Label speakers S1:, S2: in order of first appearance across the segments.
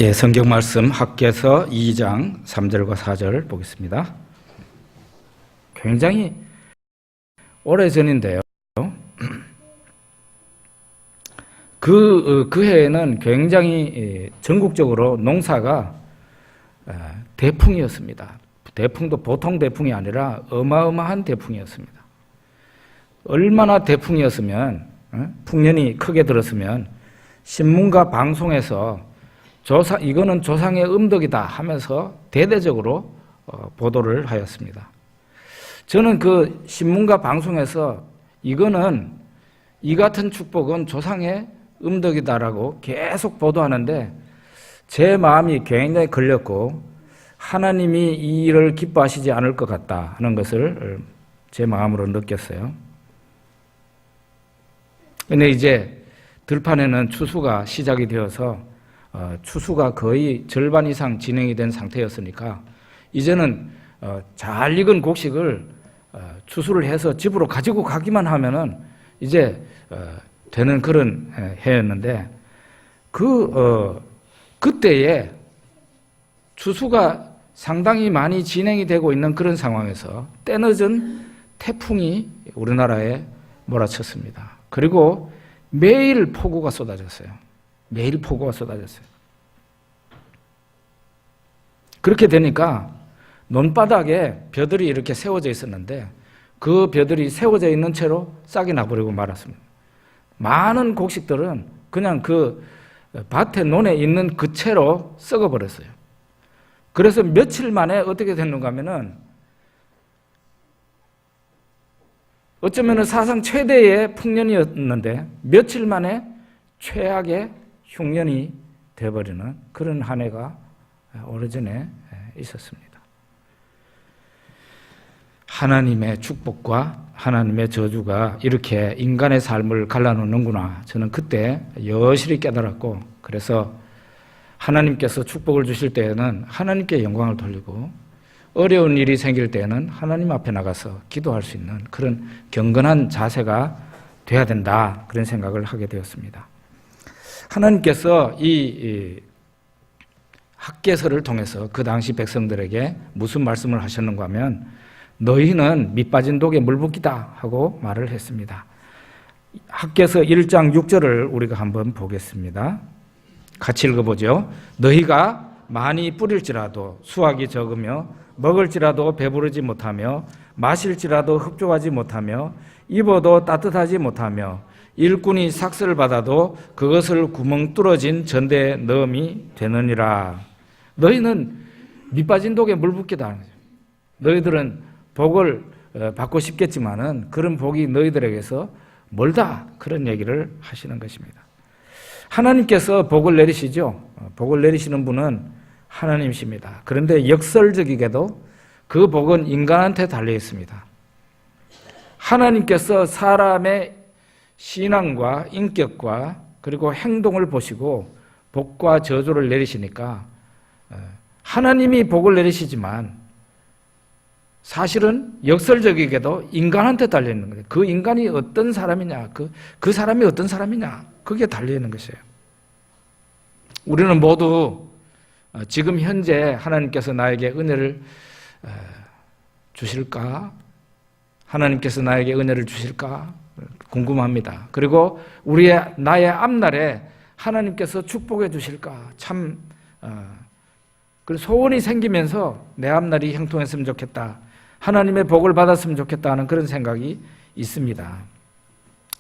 S1: 예, 성경 말씀 학개서 2장 3절과 4절 보겠습니다. 굉장히 오래전인데요. 그 해에는 굉장히 전국적으로 농사가 대풍이었습니다. 대풍도 보통 대풍이 아니라 어마어마한 대풍이었습니다. 얼마나 대풍이었으면, 풍년이 크게 들었으면 신문과 방송에서 이거는 조상의 음덕이다 하면서 대대적으로 보도를 하였습니다. 저는 그 신문과 방송에서 이거는 이 같은 축복은 조상의 음덕이다라고 계속 보도하는데 제 마음이 굉장히 걸렸고 하나님이 이 일을 기뻐하시지 않을 것 같다 하는 것을 제 마음으로 느꼈어요. 근데 이제 들판에는 추수가 시작이 되어서 추수가 거의 절반 이상 진행이 된 상태였으니까 이제는 잘 익은 곡식을 추수를 해서 집으로 가지고 가기만 하면은 이제 되는 그런 해였는데 그때에 추수가 상당히 많이 진행이 되고 있는 그런 상황에서 때늦은 태풍이 우리나라에 몰아쳤습니다. 그리고 매일 폭우가 쏟아졌어요. 매일 폭우가 쏟아졌어요. 그렇게 되니까 논바닥에 벼들이 이렇게 세워져 있었는데 그 벼들이 세워져 있는 채로 싹이 나버리고 말았습니다. 많은 곡식들은 그냥 그 밭에 논에 있는 그 채로 썩어버렸어요. 그래서 며칠 만에 어떻게 됐는가 하면은 어쩌면은 사상 최대의 풍년이었는데 며칠 만에 최악의 흉년이 되어버리는 그런 한 해가 오래전에 있었습니다. 하나님의 축복과 하나님의 저주가 이렇게 인간의 삶을 갈라놓는구나. 저는 그때 여실히 깨달았고 그래서 하나님께서 축복을 주실 때에는 하나님께 영광을 돌리고 어려운 일이 생길 때에는 하나님 앞에 나가서 기도할 수 있는 그런 경건한 자세가 돼야 된다. 그런 생각을 하게 되었습니다. 하나님께서 이 학개서를 통해서 그 당시 백성들에게 무슨 말씀을 하셨는가 하면 너희는 밑빠진 독에 물붓기다 하고 말을 했습니다. 학개서 1장 6절을 우리가 한번 보겠습니다. 같이 읽어보죠. 너희가 많이 뿌릴지라도 수확이 적으며 먹을지라도 배부르지 못하며 마실지라도 흡족하지 못하며 입어도 따뜻하지 못하며 일꾼이 삭슬을 받아도 그것을 구멍 뚫어진 전대에 넣음이 되느니라. 너희는 밑빠진 독에 물붓기다. 너희들은 복을 받고 싶겠지만은 그런 복이 너희들에게서 멀다. 그런 얘기를 하시는 것입니다. 하나님께서 복을 내리시죠. 복을 내리시는 분은 하나님이십니다. 그런데 역설적이게도 그 복은 인간한테 달려 있습니다. 하나님께서 사람의 신앙과 인격과 그리고 행동을 보시고 복과 저주를 내리시니까 하나님이 복을 내리시지만 사실은 역설적이게도 인간한테 달려있는 거예요. 그 인간이 어떤 사람이냐, 그 사람이 어떤 사람이냐, 그게 달려있는 것이에요. 우리는 모두 지금 현재 하나님께서 나에게 은혜를 주실까? 하나님께서 나에게 은혜를 주실까? 궁금합니다. 그리고 나의 앞날에 하나님께서 축복해 주실까? 참 소원이 생기면서 내 앞날이 형통했으면 좋겠다. 하나님의 복을 받았으면 좋겠다 하는 그런 생각이 있습니다.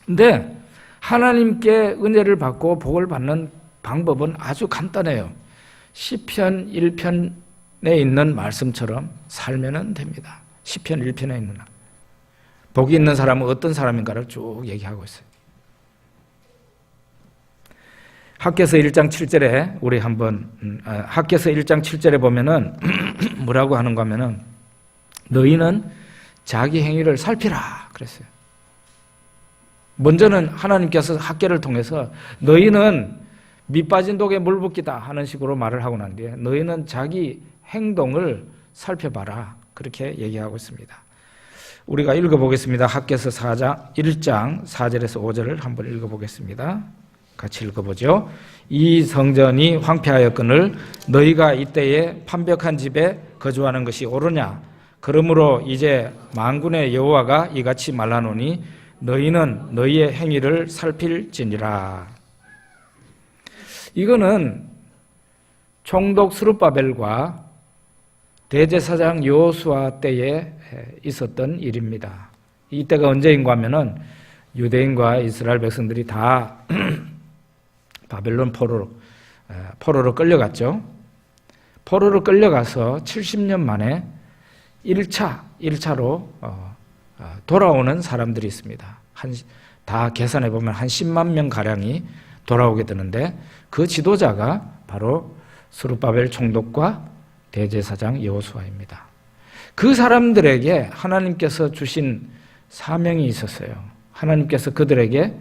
S1: 그런데 하나님께 은혜를 받고 복을 받는 방법은 아주 간단해요. 시편 1편에 있는 말씀처럼 살면 됩니다. 시편 1편에 있는 복이 있는 사람은 어떤 사람인가를 쭉 얘기하고 있어요. 학개서 1장 7절에 우리 한번 학개서 1장 7절에 보면은 뭐라고 하는가 하면은 너희는 자기 행위를 살피라 그랬어요. 먼저는 하나님께서 학개를 통해서 너희는 밑빠진 독에 물붓기다 하는 식으로 말을 하고 난 뒤에 너희는 자기 행동을 살펴봐라 그렇게 얘기하고 있습니다. 우리가 읽어보겠습니다. 학개서 1장 4절에서 5절을 한번 읽어보겠습니다. 같이 읽어보죠. 이 성전이 황폐하였거늘 너희가 이때에 판벽한 집에 거주하는 것이 옳으냐? 그러므로 이제 만군의 여호와가 이같이 말하노니 너희는 너희의 행위를 살필지니라. 이거는 총독 스룹바벨과 대제사장 여호수아 때에 있었던 일입니다. 이때가 언제인가 하면은 유대인과 이스라엘 백성들이 다 바벨론 포로로 끌려갔죠. 포로로 끌려가서 70년 만에 1차로 돌아오는 사람들이 있습니다. 다 계산해 보면 한 10만 명 가량이 돌아오게 되는데 그 지도자가 바로 스룹바벨 총독과 대제사장 여호수아입니다. 그 사람들에게 하나님께서 주신 사명이 있었어요. 하나님께서 그들에게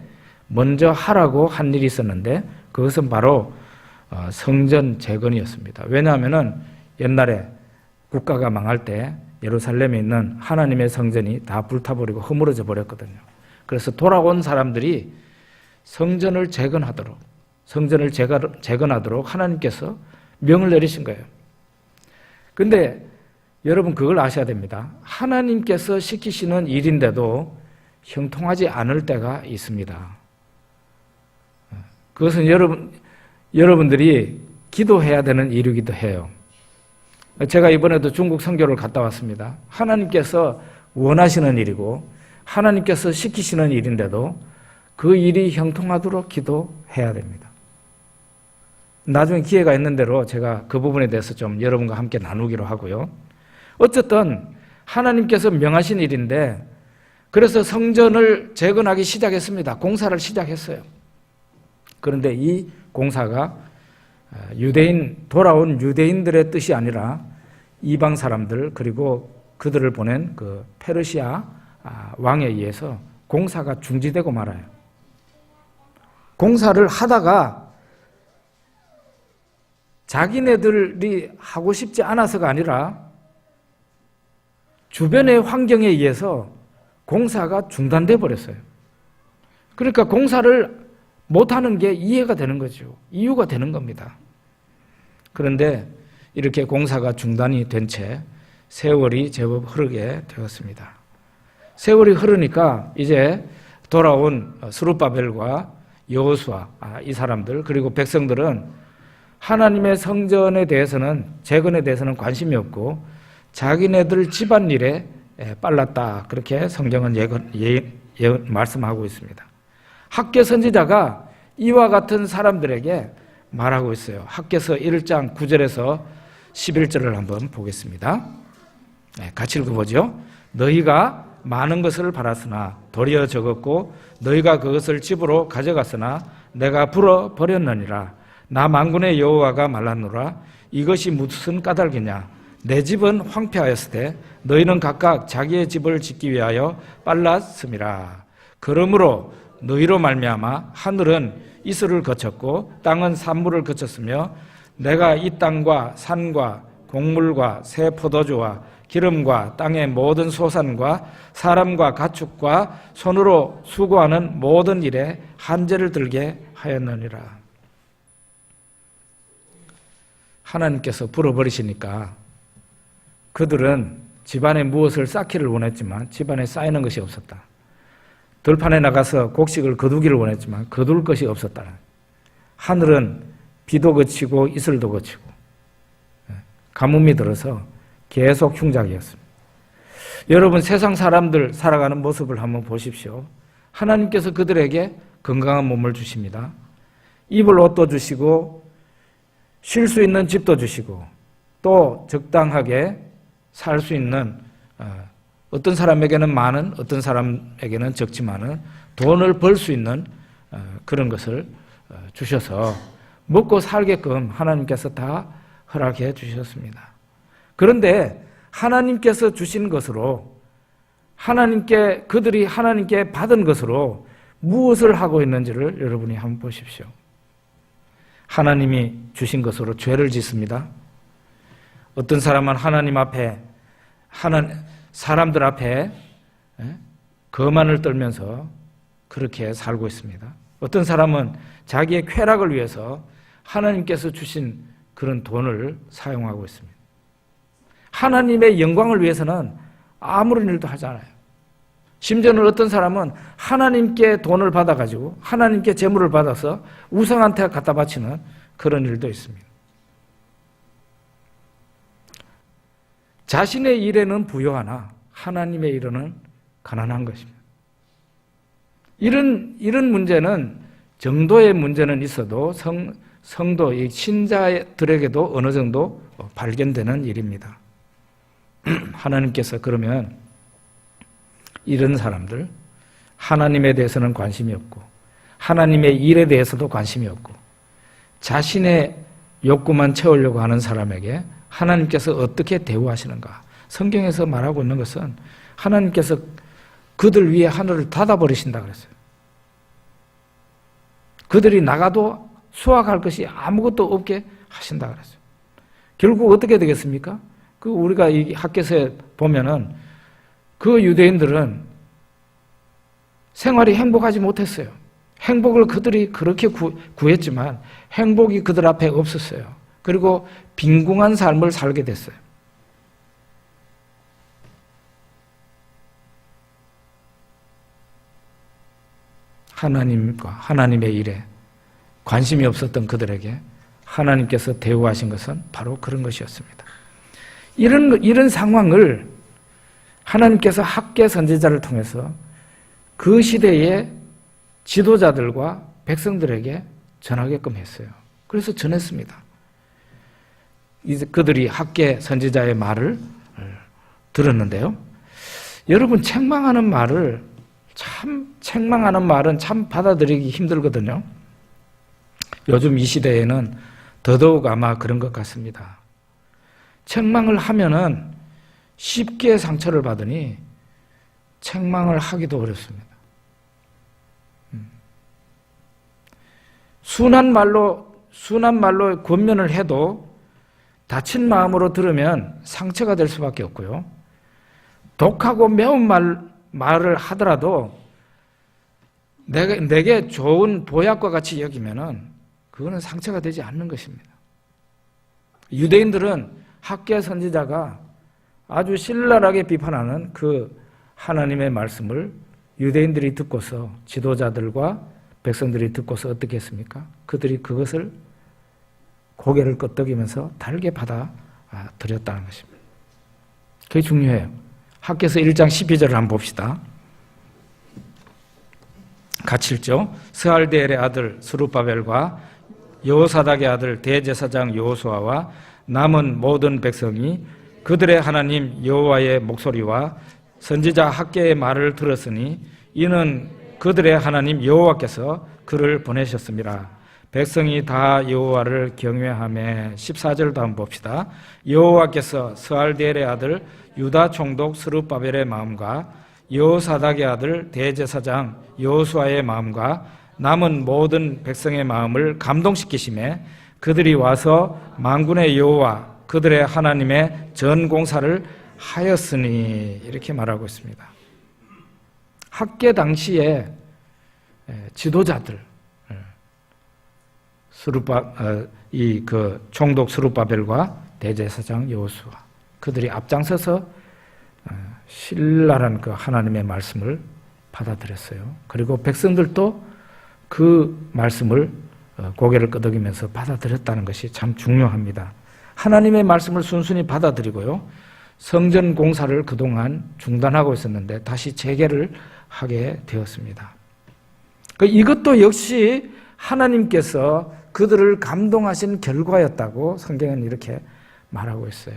S1: 먼저 하라고 한 일이 있었는데 그것은 바로 성전 재건이었습니다. 왜냐하면 옛날에 국가가 망할 때 예루살렘에 있는 하나님의 성전이 다 불타버리고 허물어져 버렸거든요. 그래서 돌아온 사람들이 성전을 재건하도록 하나님께서 명을 내리신 거예요. 근데 여러분 그걸 아셔야 됩니다. 하나님께서 시키시는 일인데도 형통하지 않을 때가 있습니다. 그것은 여러분들이 기도해야 되는 일이기도 해요. 제가 이번에도 중국 선교를 갔다 왔습니다. 하나님께서 원하시는 일이고 하나님께서 시키시는 일인데도 그 일이 형통하도록 기도해야 됩니다. 나중에 기회가 있는 대로 제가 그 부분에 대해서 좀 여러분과 함께 나누기로 하고요. 어쨌든 하나님께서 명하신 일인데 그래서 성전을 재건하기 시작했습니다. 공사를 시작했어요. 그런데 이 공사가 돌아온 유대인들의 뜻이 아니라 이방 사람들 그리고 그들을 보낸 그 페르시아 왕에 의해서 공사가 중지되고 말아요. 공사를 하다가 자기네들이 하고 싶지 않아서가 아니라 주변의 환경에 의해서 공사가 중단돼 버렸어요. 그러니까 공사를 못하는 게 이해가 되는 거죠. 이유가 되는 겁니다. 그런데 이렇게 공사가 중단이 된 채 세월이 제법 흐르게 되었습니다. 세월이 흐르니까 이제 돌아온 스룹바벨과 여호수아 이 사람들 그리고 백성들은 하나님의 성전에 대해서는 재건에 대해서는 관심이 없고 자기네들 집안일에 빨랐다. 그렇게 성경은 말씀하고 있습니다. 학개 선지자가 이와 같은 사람들에게 말하고 있어요. 학개서 1장 9절에서 11절을 한번 보겠습니다. 같이 읽어보죠. 너희가 많은 것을 바랐으나 도리어 적었고 너희가 그것을 집으로 가져갔으나 내가 불어버렸느니라. 나 만군의 여호와가 말하노라. 이것이 무슨 까닭이냐. 내 집은 황폐하였을 때 너희는 각각 자기의 집을 짓기 위하여 빨랐음이라. 그러므로 너희로 말미암아 하늘은 이슬을 거쳤고 땅은 산물을 거쳤으며 내가 이 땅과 산과 곡물과 새 포도주와 기름과 땅의 모든 소산과 사람과 가축과 손으로 수고하는 모든 일에 한제를 들게 하였느니라. 하나님께서 불어버리시니까 그들은 집안에 무엇을 쌓기를 원했지만 집안에 쌓이는 것이 없었다. 들판에 나가서 곡식을 거두기를 원했지만 거둘 것이 없었다. 하늘은 비도 그치고 이슬도 그치고 가뭄이 들어서 계속 흉작이었습니다. 여러분 세상 사람들 살아가는 모습을 한번 보십시오. 하나님께서 그들에게 건강한 몸을 주십니다. 입을 옷도 주시고 쉴 수 있는 집도 주시고 또 적당하게 살 수 있는 어떤 사람에게는 많은 어떤 사람에게는 적지만은 돈을 벌 수 있는 그런 것을 주셔서 먹고 살게끔 하나님께서 다 허락해 주셨습니다. 그런데 하나님께서 주신 것으로 그들이 하나님께 받은 것으로 무엇을 하고 있는지를 여러분이 한번 보십시오. 하나님이 주신 것으로 죄를 짓습니다. 어떤 사람은 하나님 앞에 사람들 앞에 거만을 떨면서 그렇게 살고 있습니다. 어떤 사람은 자기의 쾌락을 위해서 하나님께서 주신 그런 돈을 사용하고 있습니다. 하나님의 영광을 위해서는 아무런 일도 하지 않아요. 심지어는 어떤 사람은 하나님께 돈을 받아가지고 하나님께 재물을 받아서 우상한테 갖다 바치는 그런 일도 있습니다. 자신의 일에는 부유하나 하나님의 일에는 가난한 것입니다. 이런 문제는 정도의 문제는 있어도 성도, 신자들에게도 어느 정도 발견되는 일입니다. 하나님께서 그러면 이런 사람들, 하나님에 대해서는 관심이 없고 하나님의 일에 대해서도 관심이 없고 자신의 욕구만 채우려고 하는 사람에게 하나님께서 어떻게 대우하시는가? 성경에서 말하고 있는 것은 하나님께서 그들 위에 하늘을 닫아버리신다 그랬어요. 그들이 나가도 수확할 것이 아무것도 없게 하신다 그랬어요. 결국 어떻게 되겠습니까? 우리가 이 학개서에 보면은 그 유대인들은 생활이 행복하지 못했어요. 행복을 그들이 그렇게 구했지만 행복이 그들 앞에 없었어요. 그리고 빈궁한 삶을 살게 됐어요. 하나님과 하나님의 일에 관심이 없었던 그들에게 하나님께서 대우하신 것은 바로 그런 것이었습니다. 이런 상황을 하나님께서 학개 선지자를 통해서 그 시대의 지도자들과 백성들에게 전하게끔 했어요. 그래서 전했습니다. 이제 그들이 학개 선지자의 말을 들었는데요. 여러분, 책망하는 말은 참 받아들이기 힘들거든요. 요즘 이 시대에는 더더욱 아마 그런 것 같습니다. 책망을 하면은 쉽게 상처를 받으니 책망을 하기도 어렵습니다. 순한 말로 권면을 해도 다친 마음으로 들으면 상처가 될 수밖에 없고요. 독하고 매운 말을 하더라도 내게 좋은 보약과 같이 여기면은 그거는 상처가 되지 않는 것입니다. 유대인들은 학개 선지자가 아주 신랄하게 비판하는 그 하나님의 말씀을 유대인들이 듣고서 지도자들과 백성들이 듣고서 어떻게 했습니까? 그들이 그것을 고개를 끄덕이면서 달게 받아들였다는 것입니다. 그게 중요해요. 학개서 1장 12절을 한번 봅시다. 같이 읽죠. 스알디엘의 아들 스룹바벨과 여호사닥의 아들 대제사장 여호수아와 남은 모든 백성이 그들의 하나님 여호와의 목소리와 선지자 학개의 말을 들었으니 이는 그들의 하나님 여호와께서 그를 보내셨습니다. 백성이 다 여호와를 경외하며 14절도 한번 봅시다. 여호와께서 스알디엘의 아들 유다 총독 스룹바벨의 마음과 여호사닥의 아들 대제사장 여호수아의 마음과 남은 모든 백성의 마음을 감동시키시매 그들이 와서 만군의 여호와 그들의 하나님의 전공사를 하였으니 이렇게 말하고 있습니다. 학개 당시에 지도자들 총독 스룹바벨과 대제사장 여호수아 그들이 앞장서서 신랄한 그 하나님의 말씀을 받아들였어요. 그리고 백성들도 그 말씀을 고개를 끄덕이면서 받아들였다는 것이 참 중요합니다. 하나님의 말씀을 순순히 받아들이고요. 성전 공사를 그동안 중단하고 있었는데 다시 재개를 하게 되었습니다. 이것도 역시 하나님께서 그들을 감동하신 결과였다고 성경은 이렇게 말하고 있어요.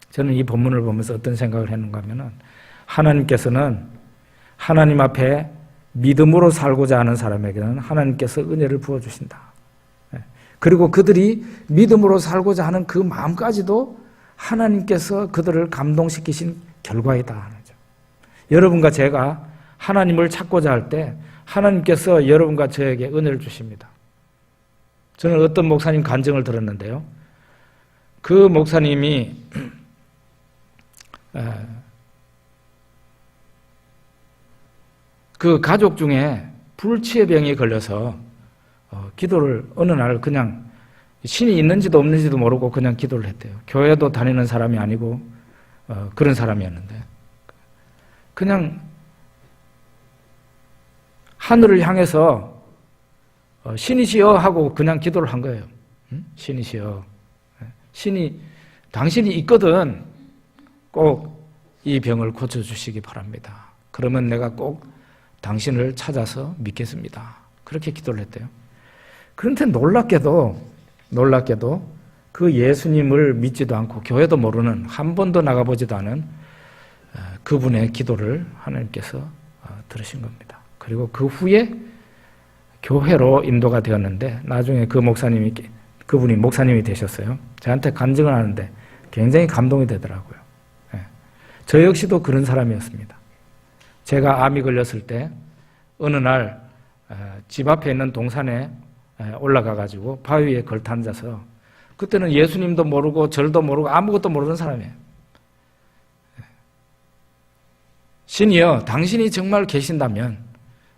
S1: 저는 이 본문을 보면서 어떤 생각을 했는가 하면은 하나님께서는 하나님 앞에 믿음으로 살고자 하는 사람에게는 하나님께서 은혜를 부어주신다. 그리고 그들이 믿음으로 살고자 하는 그 마음까지도 하나님께서 그들을 감동시키신 결과이다. 여러분과 제가 하나님을 찾고자 할 때 하나님께서 여러분과 저에게 은혜를 주십니다. 저는 어떤 목사님 간증을 들었는데요. 그 목사님이 그 가족 중에 불치의 병에 걸려서 기도를 어느 날 그냥 신이 있는지도 없는지도 모르고 그냥 기도를 했대요. 교회도 다니는 사람이 아니고 그런 사람이었는데 그냥 하늘을 향해서 신이시여 하고 그냥 기도를 한 거예요. 신이시여, 신이 당신이 있거든 꼭 이 병을 고쳐주시기 바랍니다. 그러면 내가 꼭 당신을 찾아서 믿겠습니다. 그렇게 기도를 했대요. 그런데 놀랍게도 그 예수님을 믿지도 않고 교회도 모르는, 한 번도 나가보지도 않은 그분의 기도를 하나님께서 들으신 겁니다. 그리고 그 후에 교회로 인도가 되었는데 나중에 그분이 목사님이 되셨어요. 저한테 간증을 하는데 굉장히 감동이 되더라고요. 저 역시도 그런 사람이었습니다. 제가 암이 걸렸을 때 어느 날 집 앞에 있는 동산에 올라가가지고 바위 위에 걸터 앉아서, 그때는 예수님도 모르고 절도 모르고 아무것도 모르는 사람이에요. 신이여, 당신이 정말 계신다면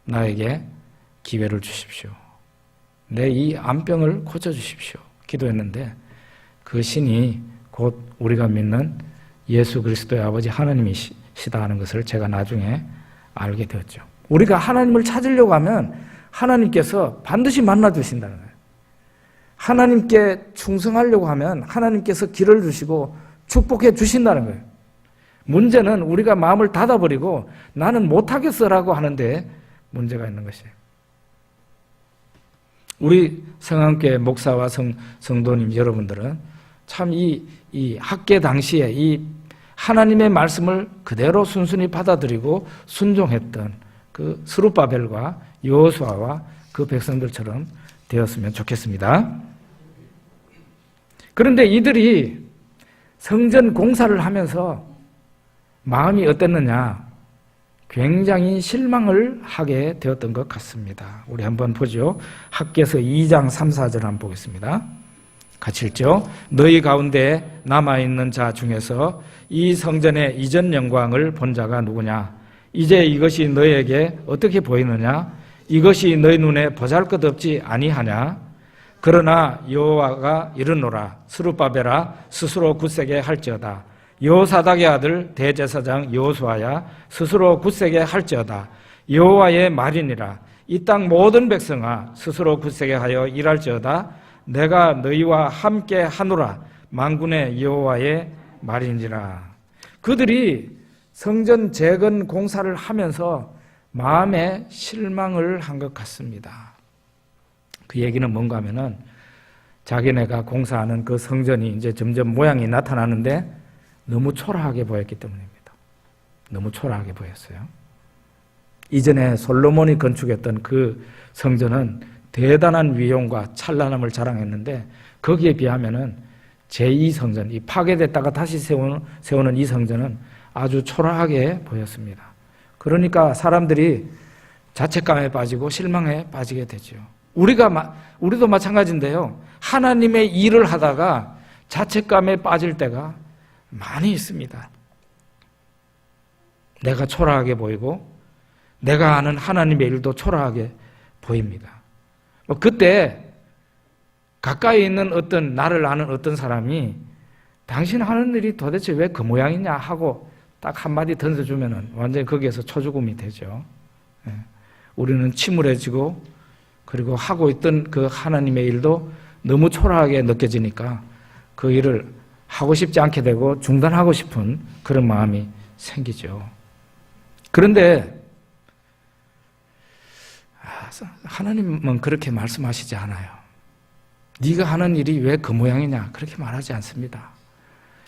S1: 나에게 기회를 주십시오. 내 이 암병을 고쳐주십시오. 기도했는데 그 신이 곧 우리가 믿는 예수 그리스도의 아버지 하나님이시다 하는 것을 제가 나중에 알게 되었죠. 우리가 하나님을 찾으려고 하면 하나님께서 반드시 만나주신다는 거예요. 하나님께 충성하려고 하면 하나님께서 길을 주시고 축복해 주신다는 거예요. 문제는 우리가 마음을 닫아버리고 나는 못하겠어라고 하는데 문제가 있는 것이에요. 우리 성안교회 목사와 성도님 여러분들은 참 이 학계 당시에 이 하나님의 말씀을 그대로 순순히 받아들이고 순종했던 그 스룹바벨과 여호수아와 그 백성들처럼 되었으면 좋겠습니다. 그런데 이들이 성전 공사를 하면서 마음이 어땠느냐? 굉장히 실망을 하게 되었던 것 같습니다. 우리 한번 보죠. 학개서 2장 3, 4절 한번 보겠습니다. 같이 읽죠. 너희 가운데 남아있는 자 중에서 이 성전의 이전 영광을 본 자가 누구냐? 이제 이것이 너희에게 어떻게 보이느냐? 이것이 너희 눈에 보잘것없지 아니하냐? 그러나 여호와가 이르노라. 스룹바벨아 스스로 굳세게 할지어다. 여호사닥의 아들 대제사장 여호수아야 스스로 굳세게 할지어다. 여호와의 말이니라. 이 땅 모든 백성아 스스로 굳세게 하여 일할지어다. 내가 너희와 함께 하노라. 만군의 여호와의 말이니라. 그들이 성전 재건 공사를 하면서 마음에 실망을 한 것 같습니다. 그 얘기는 뭔가 하면은 자기네가 공사하는 그 성전이 이제 점점 모양이 나타나는데 너무 초라하게 보였기 때문입니다. 너무 초라하게 보였어요. 이전에 솔로몬이 건축했던 그 성전은 대단한 위용과 찬란함을 자랑했는데 거기에 비하면은 제2성전, 이 파괴됐다가 다시 세우는 이 성전은 아주 초라하게 보였습니다. 그러니까 사람들이 자책감에 빠지고 실망에 빠지게 되죠. 우리도 마찬가지인데요. 하나님의 일을 하다가 자책감에 빠질 때가 많이 있습니다. 내가 초라하게 보이고 내가 아는 하나님의 일도 초라하게 보입니다. 그때 가까이 있는 나를 아는 어떤 사람이 당신 하는 일이 도대체 왜 그 모양이냐 하고 딱 한마디 던져주면은 완전히 거기에서 초죽음이 되죠. 우리는 침울해지고 그리고 하고 있던 그 하나님의 일도 너무 초라하게 느껴지니까 그 일을 하고 싶지 않게 되고 중단하고 싶은 그런 마음이 생기죠. 그런데 하나님은 그렇게 말씀하시지 않아요. 네가 하는 일이 왜 그 모양이냐 그렇게 말하지 않습니다.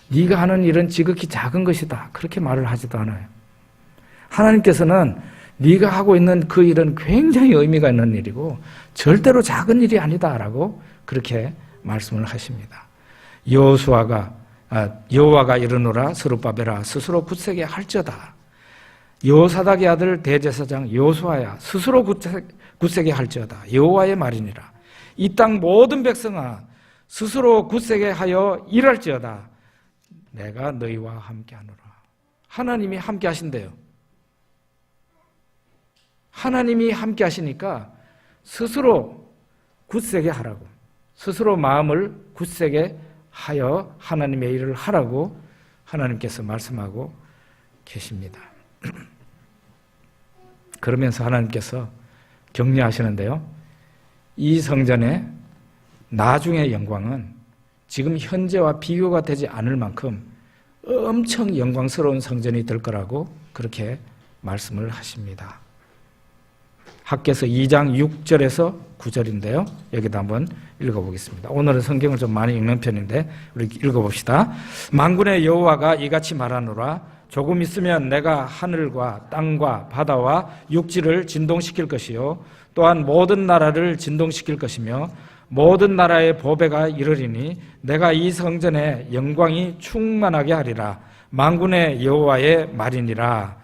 S1: 네가 하는 일은 지극히 작은 것이다 그렇게 말을 하지도 않아요. 하나님께서는 네가 하고 있는 그 일은 굉장히 의미가 있는 일이고 절대로 작은 일이 아니다라고 그렇게 말씀을 하십니다. 여호와가 이르노라. 스룹바벨아 스스로 굳세게 할지어다. 여호사닥의 아들 대제사장 여호수아야 스스로 굳세게 할지어다. 여호와의 말이니라. 이 땅 모든 백성아 스스로 굳세게 하여 일할지어다. 내가 너희와 함께 하노라. 하나님이 함께 하신대요. 하나님이 함께 하시니까 스스로 굳세게 하라고, 스스로 마음을 굳세게 하여 하나님의 일을 하라고 하나님께서 말씀하고 계십니다. 그러면서 하나님께서 격려하시는데요, 이 성전의 나중의 영광은 지금 현재와 비교가 되지 않을 만큼 엄청 영광스러운 성전이 될 거라고 그렇게 말씀을 하십니다. 학개서 2장 6절에서 9절인데요. 여기도 한번 읽어보겠습니다. 오늘은 성경을 좀 많이 읽는 편인데 우리 읽어봅시다. 만군의 여호와가 이같이 말하노라. 조금 있으면 내가 하늘과 땅과 바다와 육지를 진동시킬 것이요 또한 모든 나라를 진동시킬 것이며 모든 나라의 보배가 이르리니 내가 이 성전의 영광이 충만하게 하리라. 만군의 여호와의 말이니라.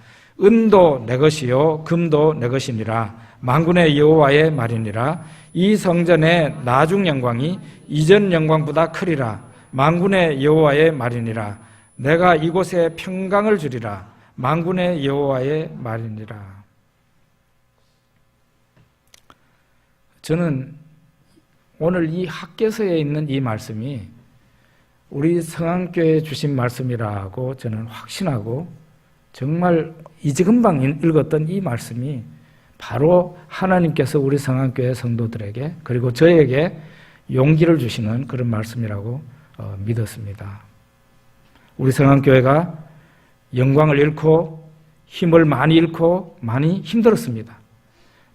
S1: 은도 내 것이요 금도 내 것이니라. 만군의 여호와의 말이니라. 이 성전의 나중 영광이 이전 영광보다 크리라. 만군의 여호와의 말이니라. 내가 이곳에 평강을 주리라. 만군의 여호와의 말이니라. 저는 오늘 이 학개서에 있는 이 말씀이 우리 성안교회에 주신 말씀이라고 저는 확신하고, 정말 이제금방 읽었던 이 말씀이 바로 하나님께서 우리 성안교회 성도들에게 그리고 저에게 용기를 주시는 그런 말씀이라고 믿었습니다. 우리 성안교회가 영광을 잃고 힘을 많이 잃고 많이 힘들었습니다.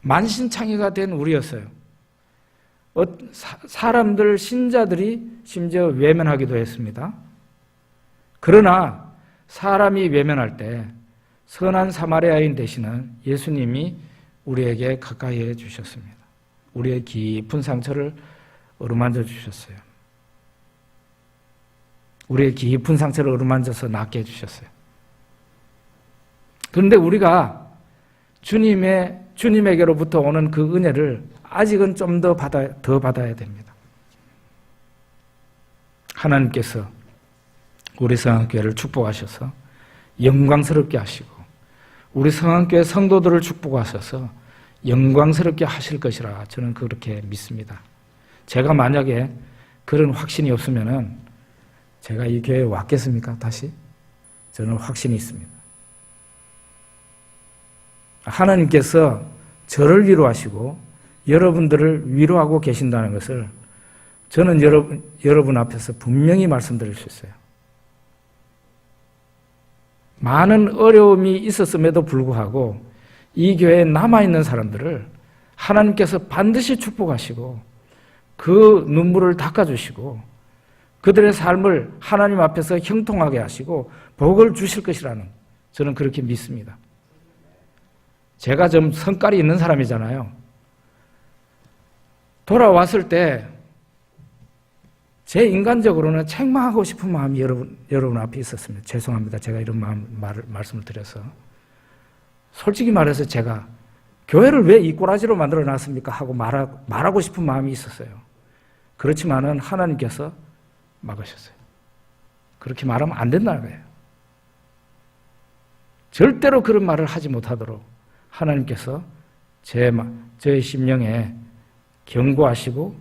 S1: 만신창이가 된 우리였어요. 사람들, 신자들이 심지어 외면하기도 했습니다. 그러나 사람이 외면할 때 선한 사마리아인 되시는 예수님이 우리에게 가까이 해 주셨습니다. 우리의 깊은 상처를 어루만져 주셨어요. 우리의 깊은 상처를 어루만져서 낫게 해주셨어요. 그런데 우리가 주님에게로부터 오는 그 은혜를 아직은 좀 더 받아야 됩니다. 하나님께서 우리 성안교회를 축복하셔서 영광스럽게 하시고 우리 성안교회 성도들을 축복하셔서 영광스럽게 하실 것이라 저는 그렇게 믿습니다. 제가 만약에 그런 확신이 없으면은 제가 이 교회에 왔겠습니까? 다시? 저는 확신이 있습니다. 하나님께서 저를 위로하시고 여러분들을 위로하고 계신다는 것을 저는 여러분 앞에서 분명히 말씀드릴 수 있어요. 많은 어려움이 있었음에도 불구하고 이 교회에 남아있는 사람들을 하나님께서 반드시 축복하시고 그 눈물을 닦아주시고 그들의 삶을 하나님 앞에서 형통하게 하시고 복을 주실 것이라는, 저는 그렇게 믿습니다. 제가 좀 성깔이 있는 사람이잖아요. 돌아왔을 때 제 인간적으로는 책망하고 싶은 마음이 여러분 앞에 있었습니다. 죄송합니다. 제가 이런 말씀을 드려서. 솔직히 말해서 제가 교회를 왜 이 꼬라지로 만들어 놨습니까? 하고 말하고 싶은 마음이 있었어요. 그렇지만은 하나님께서 막으셨어요. 그렇게 말하면 안 된다는 거예요. 절대로 그런 말을 하지 못하도록 하나님께서 저의 심령에 경고하시고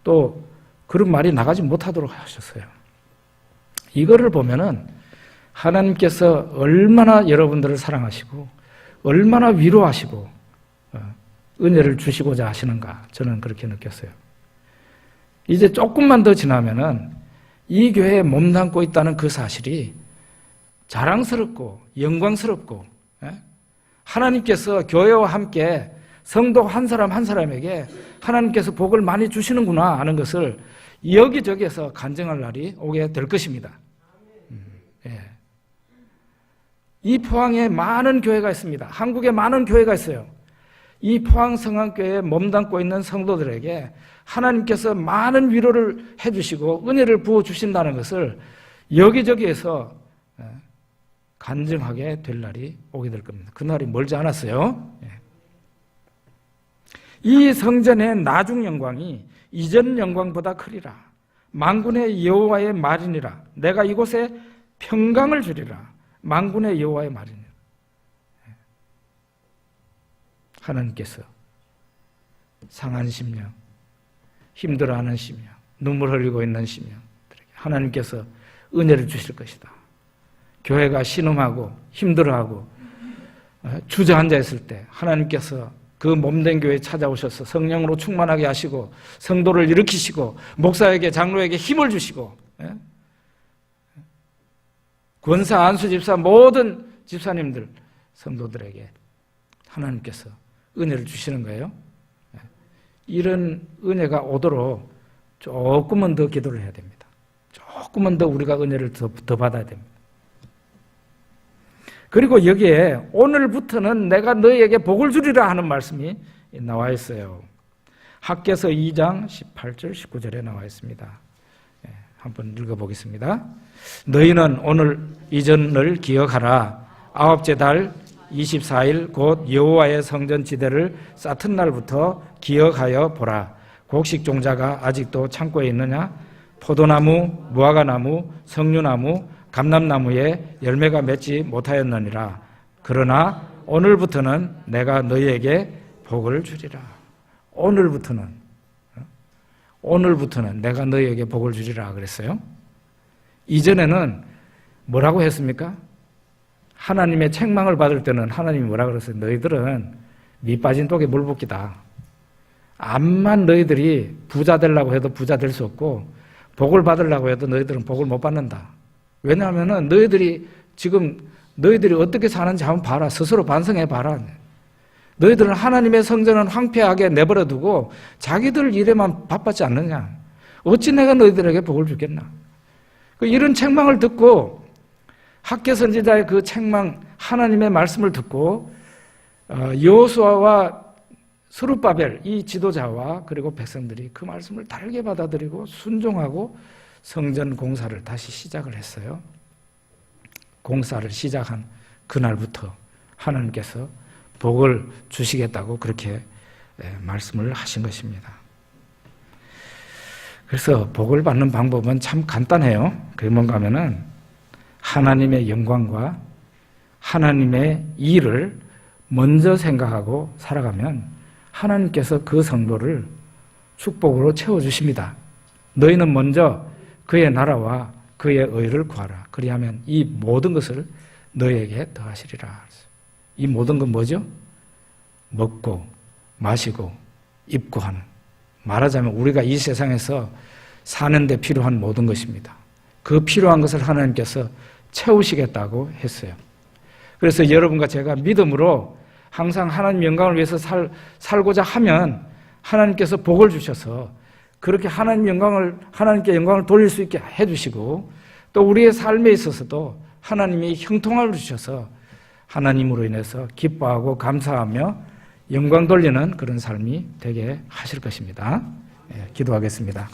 S1: 또 그런 말이 나가지 못하도록 하셨어요. 이거를 보면은 하나님께서 얼마나 여러분들을 사랑하시고 얼마나 위로하시고 은혜를 주시고자 하시는가, 저는 그렇게 느꼈어요. 이제 조금만 더 지나면은 이 교회에 몸담고 있다는 그 사실이 자랑스럽고 영광스럽고, 하나님께서 교회와 함께 성도 한 사람 한 사람에게 하나님께서 복을 많이 주시는구나 하는 것을 여기저기에서 간증할 날이 오게 될 것입니다. 이 포항에 많은 교회가 있습니다. 한국에 많은 교회가 있어요. 이 포항 성안교회에 몸담고 있는 성도들에게 하나님께서 많은 위로를 해주시고 은혜를 부어주신다는 것을 여기저기에서 간증하게 될 날이 오게 될 겁니다. 그날이 멀지 않았어요. 이 성전의 나중 영광이 이전 영광보다 크리라. 만군의 여호와의 말이니라. 내가 이곳에 평강을 주리라. 만군의 여호와의 말이니라. 하나님께서 상한 심령, 힘들어하는 심령, 눈물 흘리고 있는 심령들에게 하나님께서 은혜를 주실 것이다. 교회가 신음하고 힘들어하고 주저앉아 있을 때 하나님께서 그 몸된 교회에 찾아오셔서 성령으로 충만하게 하시고 성도를 일으키시고 목사에게 장로에게 힘을 주시고 권사, 안수 집사 모든 집사님들 성도들에게 하나님께서 은혜를 주시는 거예요. 이런 은혜가 오도록 조금은 더 기도를 해야 됩니다. 조금은 더 우리가 은혜를 더 받아야 됩니다. 그리고 여기에 오늘부터는 내가 너희에게 복을 주리라 하는 말씀이 나와 있어요. 학개서 2장 18절 19절에 나와 있습니다. 한번 읽어보겠습니다. 너희는 오늘 이전을 기억하라. 아홉째 달 24일 곧 여호와의 성전 지대를 쌓던 날부터 기억하여 보라. 곡식 종자가 아직도 창고에 있느냐? 포도나무, 무화과나무, 석류나무, 감람나무에 열매가 맺지 못하였느니라. 그러나 오늘부터는 내가 너희에게 복을 주리라. 오늘부터는 내가 너희에게 복을 주리라 그랬어요. 이전에는 뭐라고 했습니까? 하나님의 책망을 받을 때는 하나님이 뭐라 그랬어요? 너희들은 밑 빠진 독에 물 붓기다. 암만 너희들이 부자 되려고 해도 부자 될 수 없고 복을 받으려고 해도 너희들은 복을 못 받는다. 왜냐하면 너희들이 어떻게 사는지 한번 봐라. 스스로 반성해 봐라. 너희들은 하나님의 성전은 황폐하게 내버려 두고 자기들 일에만 바빴지 않느냐. 어찌 내가 너희들에게 복을 주겠나. 이런 책망을 듣고 학개 선지자의 그 책망, 하나님의 말씀을 듣고 여호수아와 스룹바벨 이 지도자와 그리고 백성들이 그 말씀을 달게 받아들이고 순종하고 성전 공사를 다시 시작을 했어요. 공사를 시작한 그날부터 하나님께서 복을 주시겠다고 그렇게 말씀을 하신 것입니다. 그래서 복을 받는 방법은 참 간단해요. 그게 뭔가 하면은 하나님의 영광과 하나님의 일을 먼저 생각하고 살아가면 하나님께서 그 성도를 축복으로 채워주십니다. 너희는 먼저 그의 나라와 그의 의를 구하라. 그리하면 이 모든 것을 너희에게 더하시리라. 이 모든 건 뭐죠? 먹고 마시고 입고 하는, 말하자면 우리가 이 세상에서 사는 데 필요한 모든 것입니다. 그 필요한 것을 하나님께서 채우시겠다고 했어요. 그래서 여러분과 제가 믿음으로 항상 하나님 영광을 위해서 살고자 하면 하나님께서 복을 주셔서 그렇게 하나님께 영광을 돌릴 수 있게 해주시고 또 우리의 삶에 있어서도 하나님이 형통함을 주셔서 하나님으로 인해서 기뻐하고 감사하며 영광 돌리는 그런 삶이 되게 하실 것입니다. 기도하겠습니다.